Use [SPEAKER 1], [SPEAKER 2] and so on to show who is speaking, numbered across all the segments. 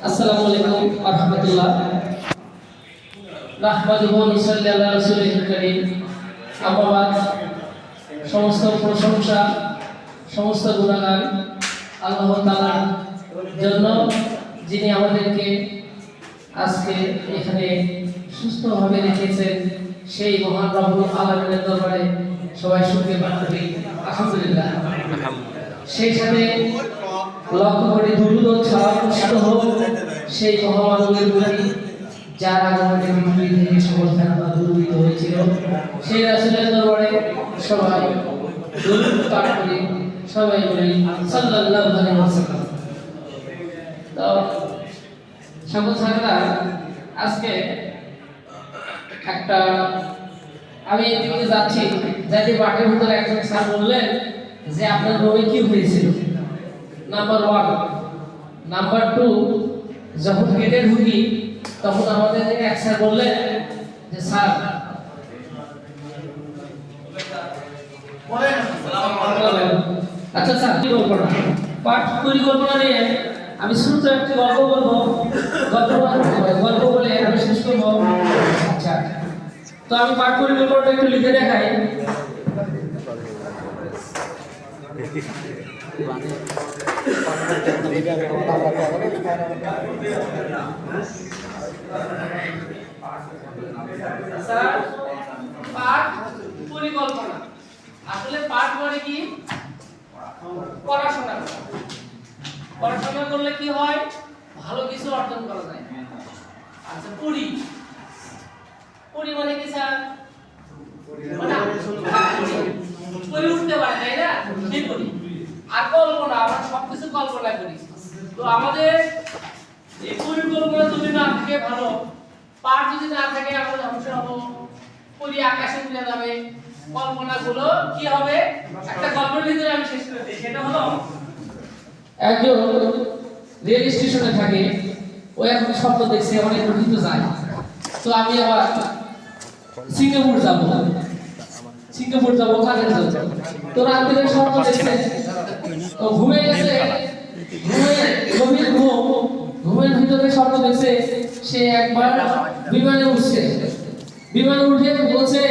[SPEAKER 1] আসসালামু আলাইকুম ওয়া রাহমাতুল্লাহ। নাহমাদুহু ওয়া নুসাল্লি আলা রাসূলিল কারীম। আম্মা বাদ। সমস্ত প্রশংসা, সমস্ত গুণগান আল্লাহ তাআলার জন্য, যিনি আমাদেরকে আজকে এখানে সুস্থভাবে রেখেছেন। সেই মহান রব্বুল আলামিনের দরবারে সবাই শুকরিয়া জ্ঞাপন করি, আলহামদুলিল্লাহ। সেই সাথে লক্ষ কোটি দুরূদ ও সালাম হোক সেই মহামানবের প্রতি, যার আগমনে পৃথিবী থেকে সকল ফেরেশতা দূরীভূত হয়েছিল। সেই রাসূলের দরবারে সবাই দরুদ পাঠ করি, সবাই বলি সাল্লাল্লাহু আলাইহি ওয়াসাল্লাম। তো সকল ছাত্ররা, আজকে একটা আমি এদিকে যাচ্ছি, যাতে মাঠের ভিতরে একজন স্যার বললেন যে আপনার রোগে কি হয়েছিল। নাম্বার 1, নাম্বার 2, যখন গেটে ঢুকি তখন আমাদের এক স্যার বললেন যে স্যার আচ্ছা স্যার কি পরিকল্পনা, পাঠ পরিকল্পনা নিয়ে আমি ছোট একটা গল্প বলবো, গল্প বলে আমি শেষ করবো। আচ্ছা, তো আমি পাঠ পরিকল্পনাটা একটু লিখে দেখাই। স্যার, পাঠ পরিকল্পনা আসলে পাঠ মানে কি? পড়াশোনা। পড়াশোনা করলে কি হয়? ভালো কিছু অর্জন করা যায়। আচ্ছা, পড়ি মানে কি স্যার? পড়ি উঠতে পারে, তাই না? ঠিক করি। আর কল্পনা, আমরা সবকিছু কল্পনা করি। তো আমাদের এই পরিকল্পনা যদি না থাকে, ভালো পাঠ যদি না থাকে, আমরা ধ্বংস হব। পড়ি আকাশে উড়ে যাবে। কল্পনাগুলো কি হবে? একটা গল্পের ভিতরে আমি শেষ করে দিই। সেটা হলো, একজন রেল স্টেশনে থাকে, ও এখন স্বপ্ন দেখছে অনেক দূর যায়। তো আমি আবার সিঙ্গাপুর যাব কাজের জন্য। তো রাত্রে স্বপ্ন দেখছে, তো ঘুমিয়ে গেছে, ঘুমের ভিতরে স্বপ্ন দেখছে সে একবার বিমানে উঠছে। বিমানে উঠে বলছে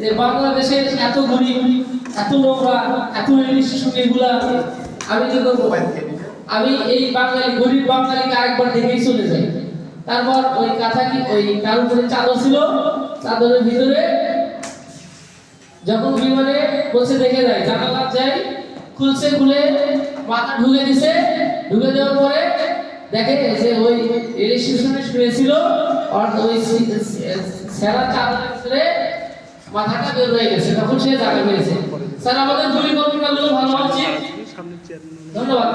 [SPEAKER 1] যে বাংলাদেশের এত গরিব, এত নোংরা, এত রেল স্টেশন, এগুলা আমি কি করবো? আমি এই গরিব বাঙালিকে আরেকবার দেখেই চলে যাই। তারপর ওই কাঁথা কি ওই তার উপরে চাদর ছিল, চাদরের ভিতরে যখন বিমানে বসে দেখে যায়, জানালা যায়, খুলে মাথা ঢুকে দিছে। ঢুকে দেওয়ার পরে দেখে যে ওই রেল স্টেশনে শুয়েছিল, আর ওই সেরা চাদরের ভিতরে মাথাটা বের হয়ে গেছে। তখন সে জায়গা পেয়েছে। স্যার, আমাদের পরিকল্পনাগুলো ভালো হচ্ছে। ধন্যবাদ।